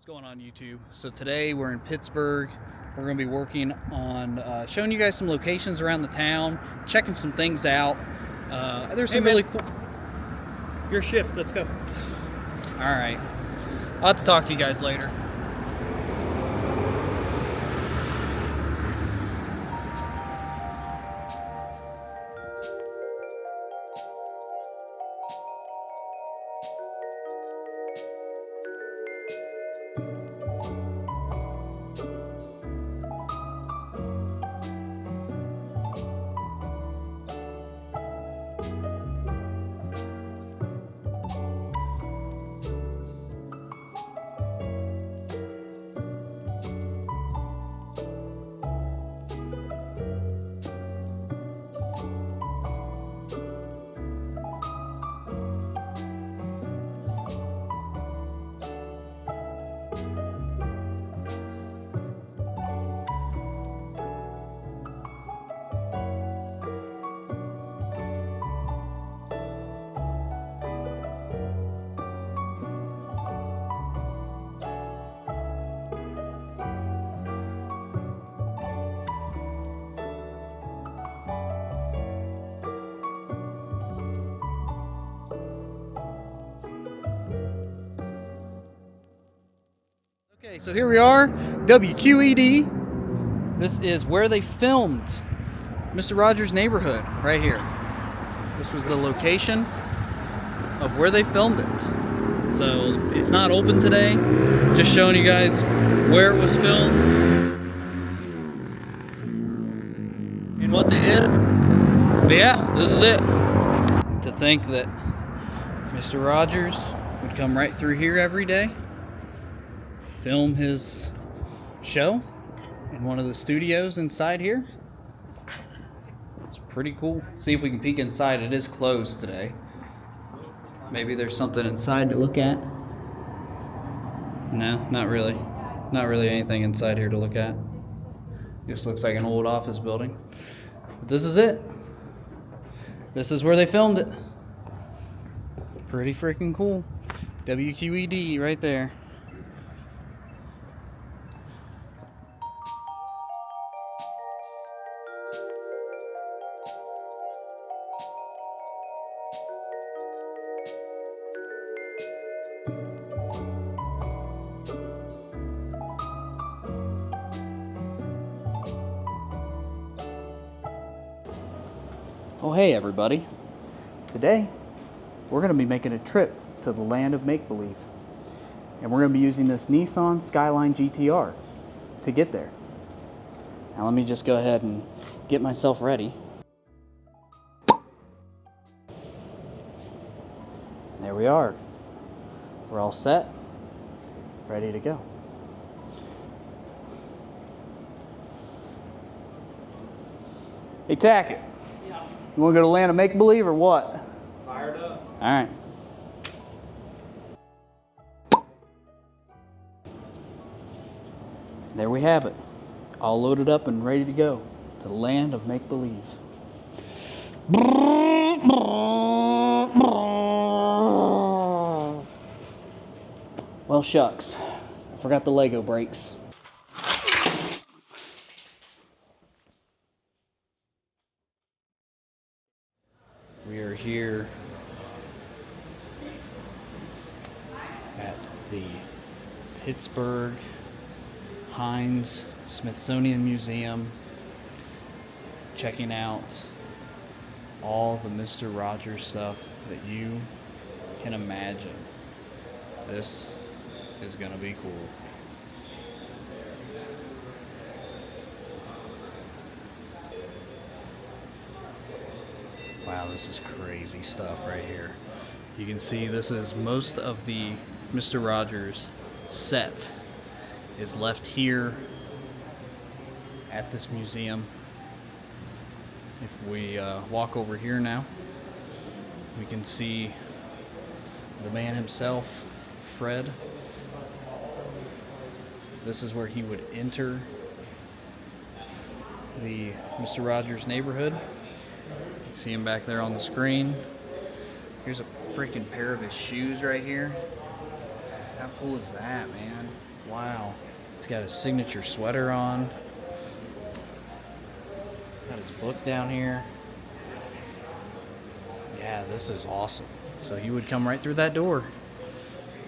What's going on YouTube? So today we're in Pittsburgh. We're going to be working on showing you guys some locations around the town, checking some things out. There's some really cool... Your shift, let's go. Alright. I'll have to talk to you guys later. Okay, so here we are, WQED. This is where they filmed Mr. Rogers' Neighborhood, right here. This was the location of where they filmed it. So it's not open today, just showing you guys where it was filmed and what they did. But yeah, this is it. To think that Mr. Rogers would come right through here every day, film his show in one of the studios inside here. It's pretty cool. See if we can peek inside. It is closed today. Maybe there's something inside to look at. No, not really. Not really anything inside here to look at. Just looks like an old office building. But this is it. This is where they filmed it. Pretty freaking cool. WQED right there. Oh hey everybody, today we're going to be making a trip to the land of make-believe, and we're going to be using this Nissan Skyline GTR to get there. Now let me just go ahead and get myself ready. There we are, we're all set, ready to go. Hey Tackett. You want to go to land of make-believe or what? Fired up. All right. There we have it. All loaded up and ready to go to the land of make-believe. Well, shucks. I forgot the Lego brakes. We are here at the Pittsburgh Heinz Smithsonian Museum, checking out all the Mr. Rogers stuff that you can imagine. This is gonna be cool. Wow, this is crazy stuff right here. You can see this is most of the Mr. Rogers set is left here at this museum. If we walk over here now, we can see the man himself, Fred. This is where he would enter the Mr. Rogers neighborhood. See him back there on the screen. Here's a freaking pair of his shoes right here. How cool is that, man? Wow. He's got his signature sweater on. Got his book down here. Yeah, this is awesome. So he would come right through that door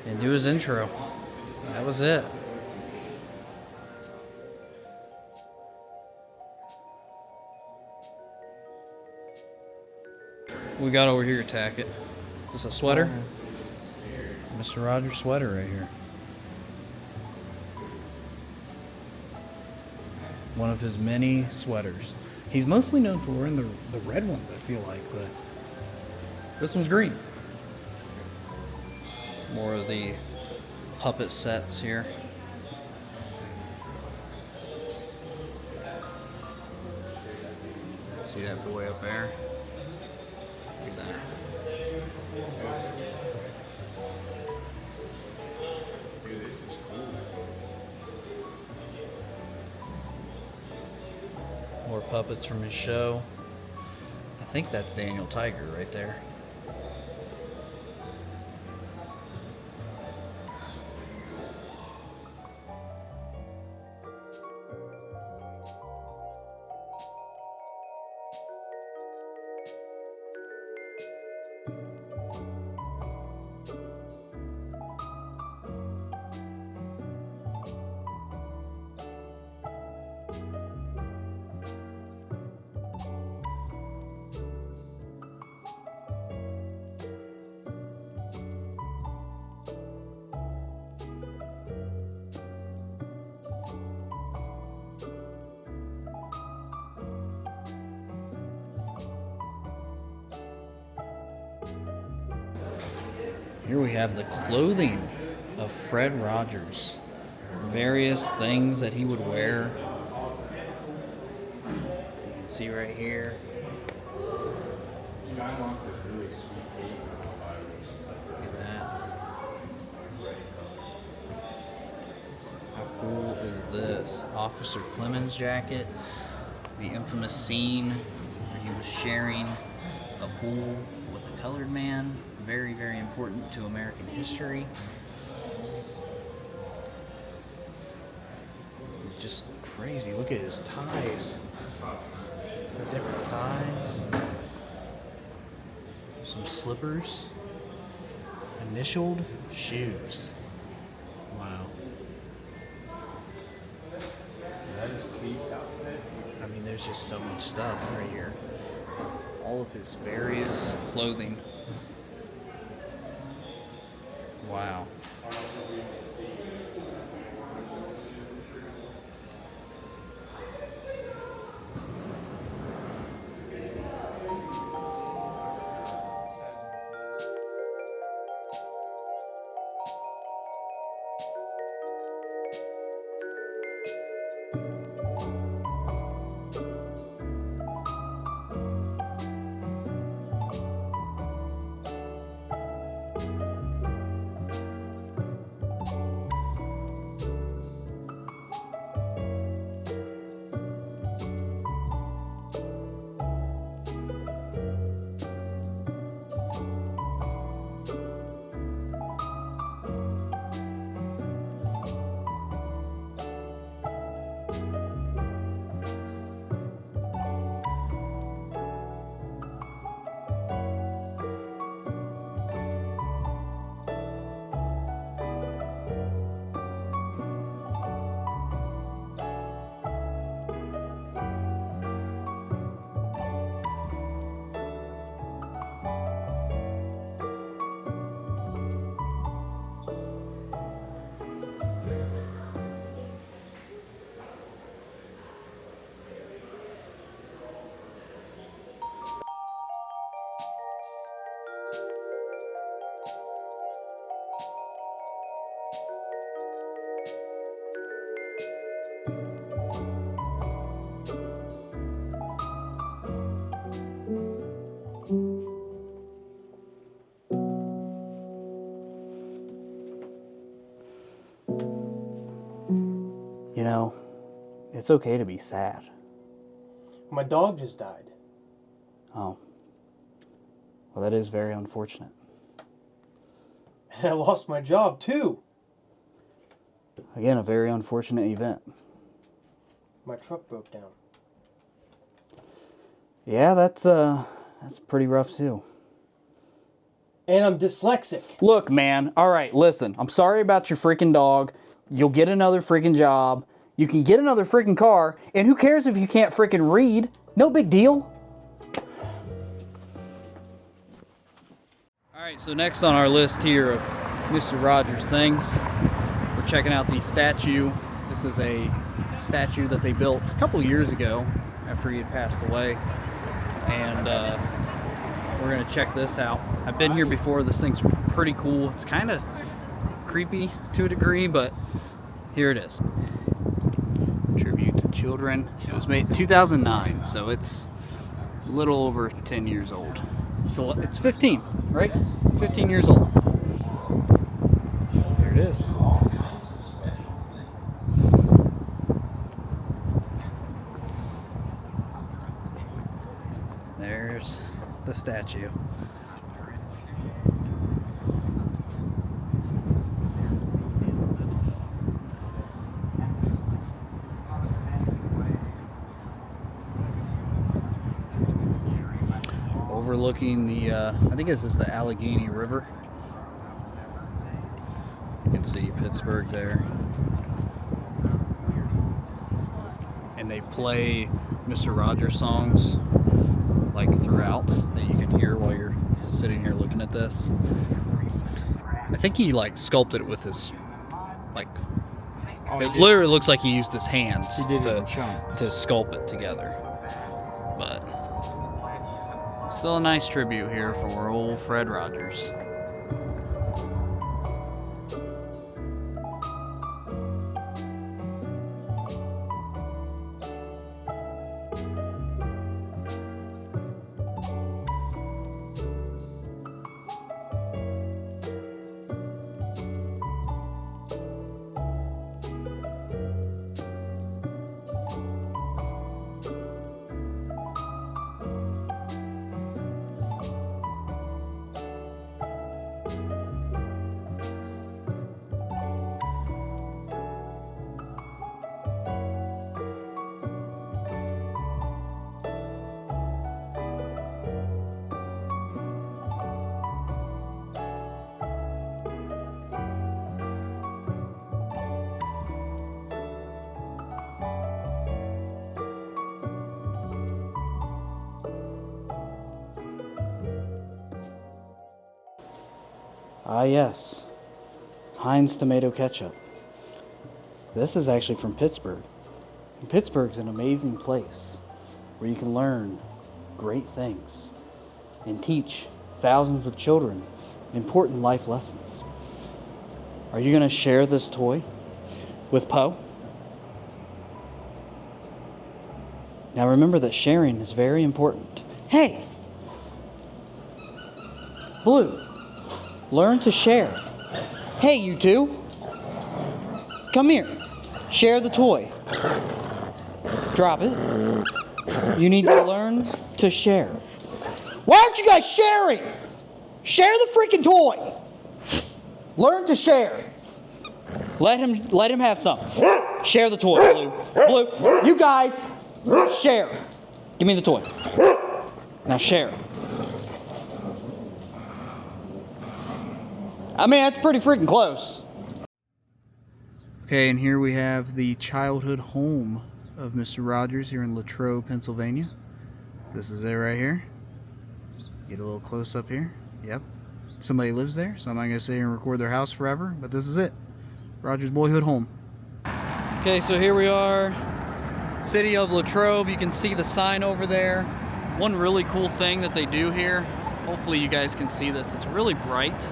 and do his intro. That was it. We got over here, Tackett. Is this a sweater? Mr. Rogers sweater right here. One of his many sweaters. He's mostly known for wearing the red ones, I feel like, but this one's green. More of the puppet sets here. See that boy up there? Look at that. More puppets from his show. I think that's Daniel Tiger right there. Here we have the clothing of Fred Rogers. Various things that he would wear. You can see right here. Look at that. How cool is this? Officer Clemens jacket. The infamous scene where he was sharing a pool with a colored man. Very, very important to American history. Just crazy. Look at his ties. The different ties. Some slippers. Initialed shoes. Wow. Is that his police outfit? I mean, there's just so much stuff right here. All of his various clothing. Wow. You know, it's okay to be sad. My dog just died. Oh. Well, that is very unfortunate. And I lost my job too. Again, a very unfortunate event. My truck broke down. Yeah, that's pretty rough too. And I'm dyslexic. Look, man, all right, listen. I'm sorry about your freaking dog. You'll get another freaking job. You can get another freaking car. And who cares if you can't freaking read? No big deal. All right, so next on our list here of Mr. Rogers things, we're checking out the statue. This is a statue that they built a couple years ago after he had passed away. And we're gonna check this out. I've been here before. This thing's pretty cool. It's kind of creepy to a degree, but here it is. Tribute to children. It was made in 2009, so it's a little over 10 years old. It's 15, right? 15 years old. There it is. There's the statue. Overlooking the, I think this is the Allegheny River. You can see Pittsburgh there. And they play Mr. Rogers songs like throughout that you can hear while you're sitting here looking at this. I think he like sculpted it with his, like, it literally looks like he used his hands to sculpt it together. But still a nice tribute here for old Fred Rogers. Ah yes, Heinz tomato ketchup. This is actually from Pittsburgh. And Pittsburgh's an amazing place where you can learn great things and teach thousands of children important life lessons. Are you going to share this toy with Poe? Now remember that sharing is very important. Hey! Blue, learn to share. Hey, you two. Come here. Share the toy. Drop it. You need to learn to share. Why aren't you guys sharing? Share the freaking toy. Learn to share. Let him have some. Share the toy, Blue. Blue, you guys, share. Give me the toy. Now share. I mean, that's pretty freaking close. Okay, and here we have the childhood home of Mr. Rogers here in Latrobe, Pennsylvania. This is it right here. Get a little close up here. Yep. Somebody lives there, so I'm not going to sit here and record their house forever, but this is it. Rogers' boyhood home. Okay, so here we are. City of Latrobe. You can see the sign over there. One really cool thing that they do here, hopefully you guys can see this, it's really bright.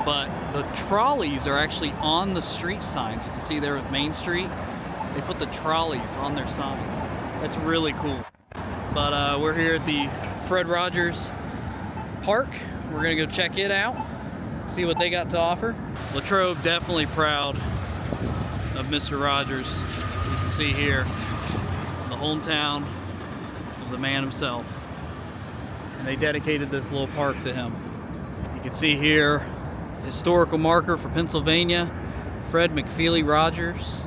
But the trolleys are actually on the street signs. You can see there with Main Street. They put the trolleys on their signs. That's really cool. But we're here at the Fred Rogers Park. We're gonna go check it out, see what they got to offer. Latrobe definitely proud of Mr. Rogers. You can see here, the hometown of the man himself. And they dedicated this little park to him. You can see here, historical marker for Pennsylvania, Fred McFeely Rogers.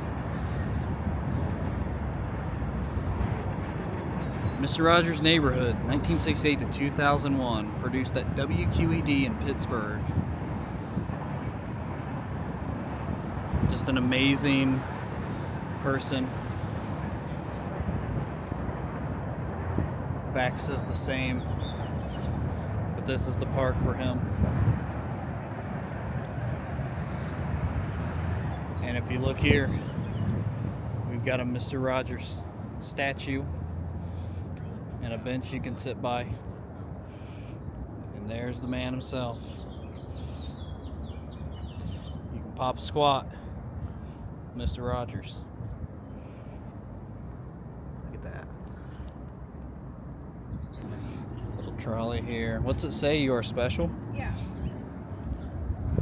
Mr. Rogers' Neighborhood, 1968 to 2001, produced at WQED in Pittsburgh. Just an amazing person. Back says the same, but this is the park for him. And if you look here, we've got a Mr. Rogers statue and a bench you can sit by. And there's the man himself. You can pop a squat, Mr. Rogers. Look at that. Little trolley here. What's it say? You are special? Yeah.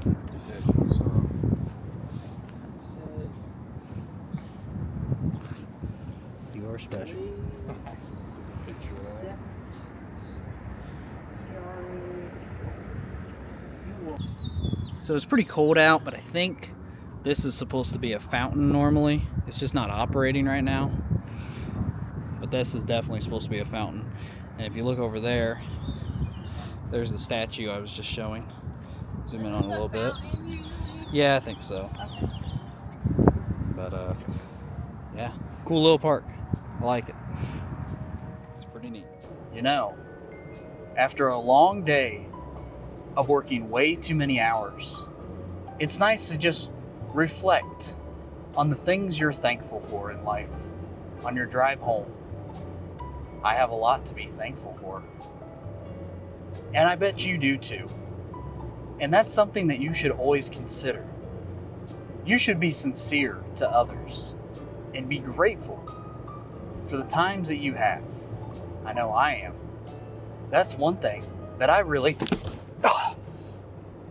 He said, what's up? You are special. So it's pretty cold out, but I think this is supposed to be a fountain normally. It's just not operating right now. But this is definitely supposed to be a fountain. And if you look over there, there's the statue I was just showing. Zoom in on a little bit. Yeah, I think so. Okay. But yeah, cool little park. I like it. It's pretty neat. You know, after a long day of working way too many hours, it's nice to just reflect on the things you're thankful for in life on your drive home. I have a lot to be thankful for. And I bet you do too. And that's something that you should always consider. You should be sincere to others and be grateful for the times that you have. I know I am. That's one thing that I really...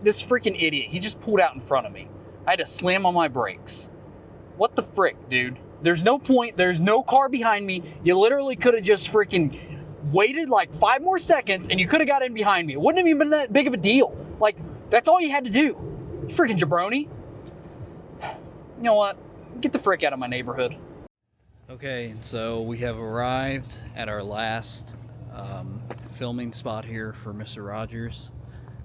This freaking idiot, he just pulled out in front of me. I had to slam on my brakes. What the frick, dude? There's no point, there's no car behind me. You literally could have just freaking waited like 5 more seconds and you could have got in behind me. It wouldn't have even been that big of a deal. Like, that's all you had to do. You freaking jabroni. You know what? Get the frick out of my neighborhood. Okay, so we have arrived at our last filming spot here for Mr. Rogers.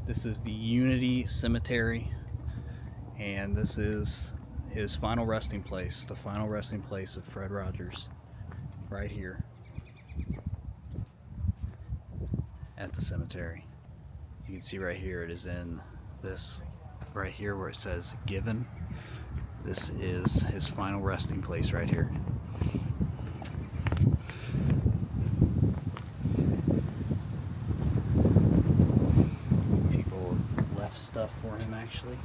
This is the Unity Cemetery, and this is his final resting place, the final resting place of Fred Rogers, right here at the cemetery. You can see right here, it is in this right here where it says given. This is his final resting place right here. People have left stuff for him actually.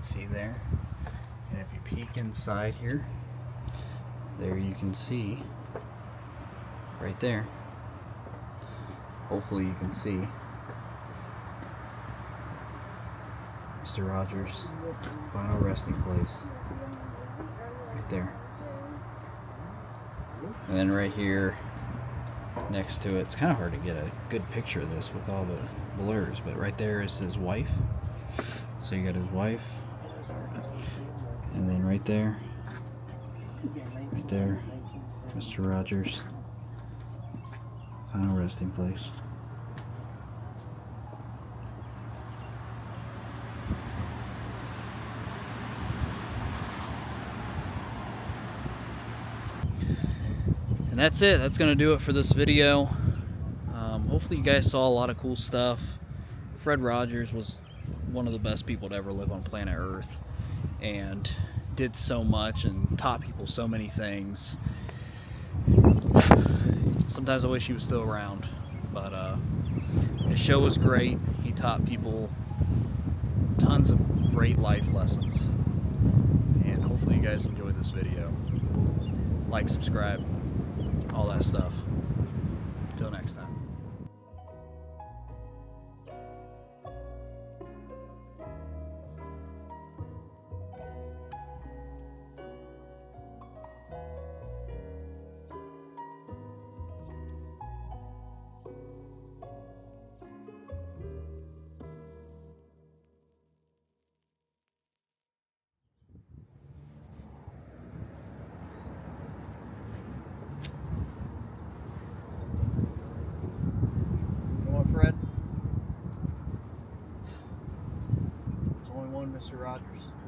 See there? And if you peek inside here, there you can see right there. Hopefully you can see Mr. Rogers' final resting place right there. And then right here next to it, it's kind of hard to get a good picture of this with all the blurs, but right there is his wife. So you got his wife, and then right there, Mr. Rogers' final resting place. And that's it. That's gonna do it for this video. Hopefully you guys saw a lot of cool stuff. Fred Rogers was one of the best people to ever live on planet Earth, and did so much and taught people so many things. Sometimes I wish he was still around, but his show was great. He taught people tons of great life lessons, and hopefully you guys enjoyed this video. Like, subscribe, all that stuff. Until next time. only one Mr. Rogers.